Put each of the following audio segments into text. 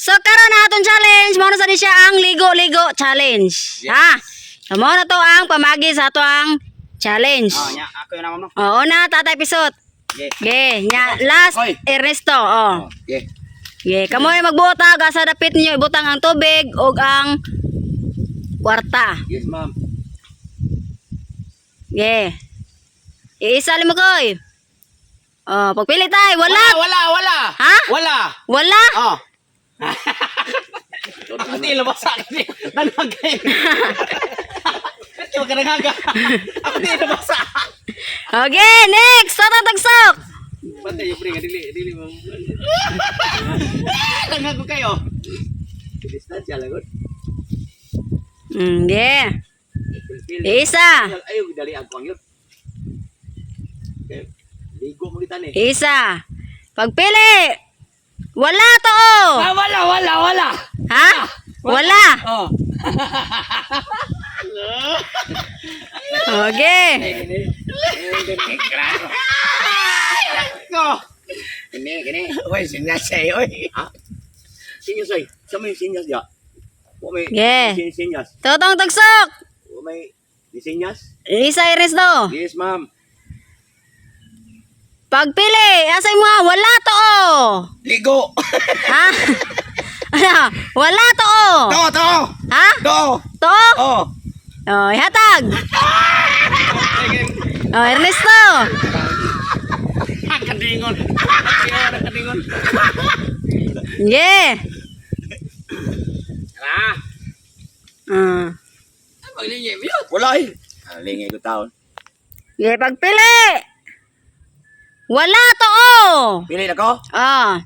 So karon na atong challenge mao na sa siya ang ligo-ligo challenge. Yes. Ha? So, mao na to ang pamagi sa ato ang challenge. Oh, nya ako yung naman no. Oo na tatay pisot. Yeah. Okay, nya last Oy. Ernesto. Oh. Yeah. Okay, kamo ay magbutag sa dapit ninyo ibutang ang tubig ug ang kwarta. Yes, ma'am. Okay. Iisa limo koy. Oh, pagpili tay, wala. Wala. Ha? Wala. Wala. Oh. Pati labas sa akin. Nanagay. Ito ka nangaga. Ako di labas sa. Okay, next. Tatagsok. Pati yung pringa dili mo. Nangago kayo. Distansya lagot. Yeah. Isa. Ayo dali ang yun. Okay. Ligo mo kita ni. Isa. Pagpili. Wala to. Wala. Ha? Wala. Oh. Okay. Ko. Gini. Oy, sinyas ay oy. Ha? Sinyas ay. Sa may sinyas ya. O may Yeah. sinyas. Totong tagsok. O may sinyas. Isa Ernesto. Yes, ma'am. Pagpili. Asay mo. Wala to. Ligo. Ha? Ano? Wala to. To. Ha? To. To? Oh. Oh, ihatag. Oh, Ernesto. Kadingon. Kadingon. Yeah. Ah. Paglingay mo yun. Wala eh. Lingay ko taon. Yeah, pagpili. Wala to. Pili na ko. Ah.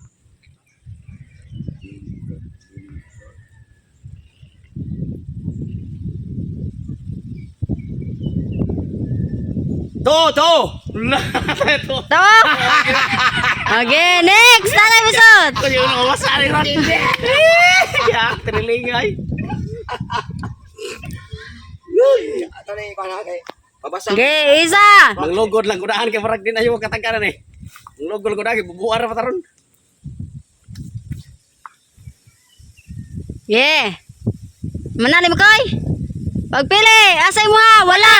To. To? Okay, next. Tatay Bisot. Kung yung nakawasari ron. Ya, trilingay. Ito na yung kanya kay babasa. Okay, isa. Manglugod lang kudahan kay marag din ayo katangkaran eh. Manglugod ko dagi bubuar pa taron. Yeah. Manali mo koy. Pagpili. Asay mo ha. Wala.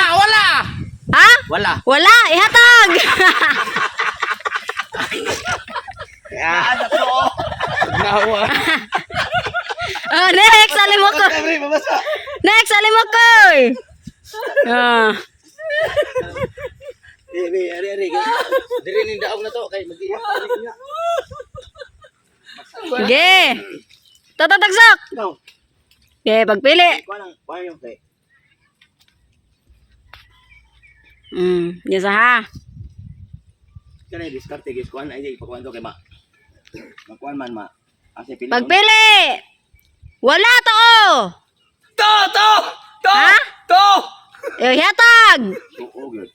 Ha? Wala. Wala. Ihatag. Ya. Nawa. Oh, next. Alim mo ko. Sabi babasa. Next. Alim mo koy. Ah. Ari. Diri ni daog na to kay magiya. Okay. Tatatagsak. No. Okay, pagpili. Kuan yung kay. Yes ha. Kanay diskarte gis kuan ay ipakuan to kay ma. Makuan man ma. Asa pili. Pagpili. Wala to. To. Ha? To. Ihatag. Oo, good.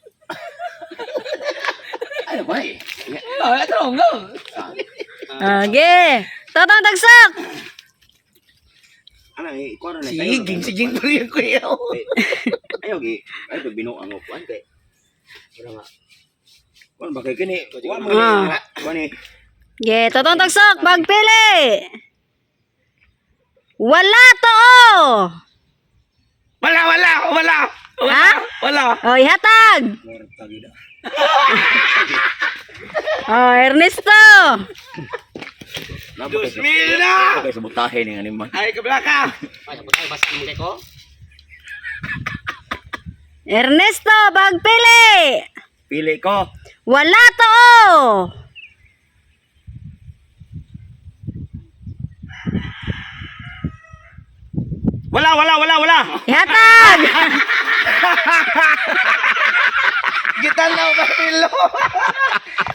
Ano ba eh? Ito nga. Okay. Tatatagsak. Ano eh, ikaw na Siging pa rin ko yun. Ayaw, ayaw, binuang ko. Kuan kay. Wala nga. Kuan ba kay kini? Kuan mo Ah. Kuan eh. Okay, tatatagsak. Pagpili. Wala to. Wala. Ha? Wala. Oh, ihatag. Oh, Ernesto. Diyos mil na! Kay subutahin ng animal. Ay, kablaka! Ay, sabutay basta mo kay ko. Ernesto, pagpili. Pili ko. Wala to. Wala! Ihatag. Gitan na barilo!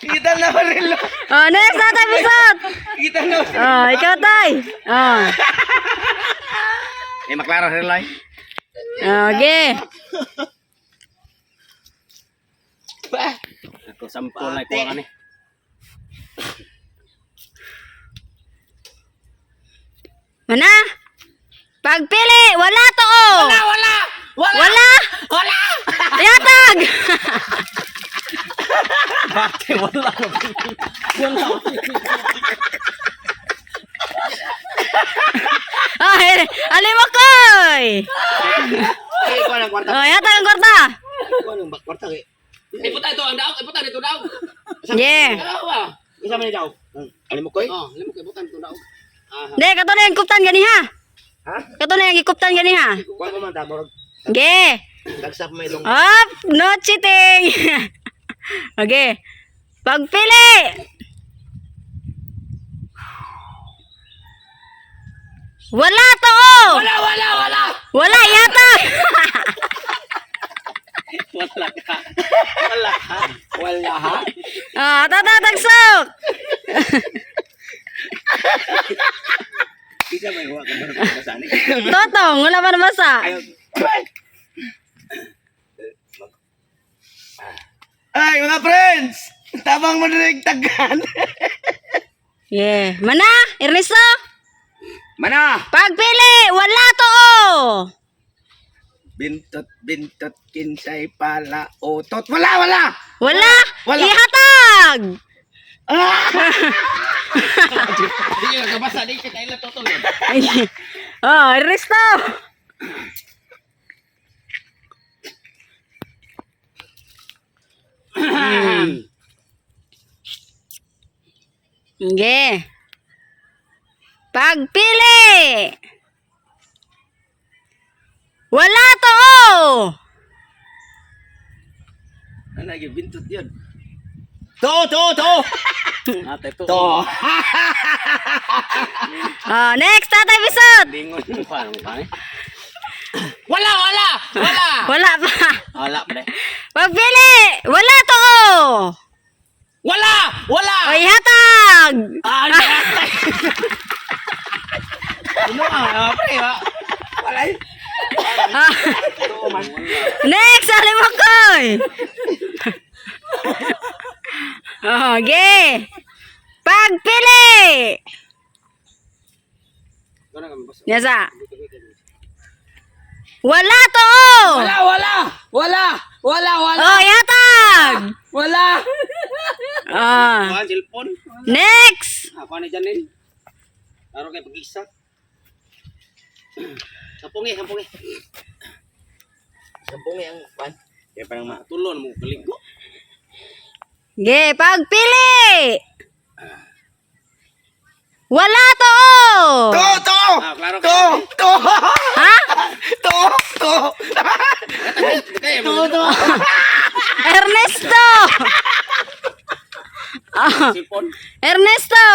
Gitan na barilo! Oh, next Tatay Bisot. Gitan na Oh, ikaw tay. Oh. Eh, maklaro rin lang. Okay. Ako sampol na ko ani. Mana? Pagpili, wala to. Wala. Ihatag. Bakit wala? Wala. Alimakoy! Ay, ikaw ang kwarta. Oh, yata ang kwarta. Ikaw ang kwarta kay. Iputa ito ang daog. Iputa dito daog. Yeah. Dalawa. Isa man ni daw. Alam mo koy? Oh, limok iputa dito daog. Aha. De, kato na yung kuptan gani ha. Ha? Kato na yung ikuptan gani ha. Kuan mo man ta murag Okay. dagsap may long. Up, no cheating. Okay. Pagpili. Wala to. Oh. Wala. Wala yata. Wala ka. Wala ka. Wala ha. Ah, tatatagsok. Isa may huwag ka murag basani. Totong, wala pa nabasa. Ayo. Ay, mga friends! Tabang mo tagan. Yeah. Mana, Ernesto? Mana? Pagpili, wala to. Oh. Bintot kinsay pala utot. Wala. Wala. Wala. Ihatag. Hindi ka kabasa. Hindi ka kailan totoo yun. Oh, Ernesto. Okay. Pagpili. Wala to. Oh. Ano lagi bintot yun? To. Ate to. To. Next, Tatay Bisot. Lingon mo pa. Wala pa. Wala pa rin. Pagpili. Wala to. Oh. Wala! Ay, hatag. Ano pre ha? Walay. Ah, next, Alimakoy. Okay. Pagpili. Yasa. Wala to. Wala! Oh, yatag. Wala! Ah, Kuhan, cellphone. next. Ako na dyan din. Laro kayo pag-isa. Sampungi. Sampung ang pan. Kaya parang Tulon mo, kaligo. Okay, pagpili. Wala to. Klaro to. Ha? To. To. Ernesto. Ah, Cellphone. Ernesto.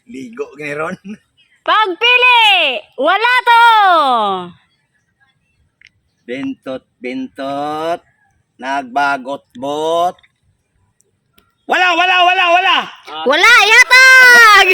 Ligo gayron. Pagpili. Wala to. Bintot. Nagbagot-bot. Wala! Wala, yatag.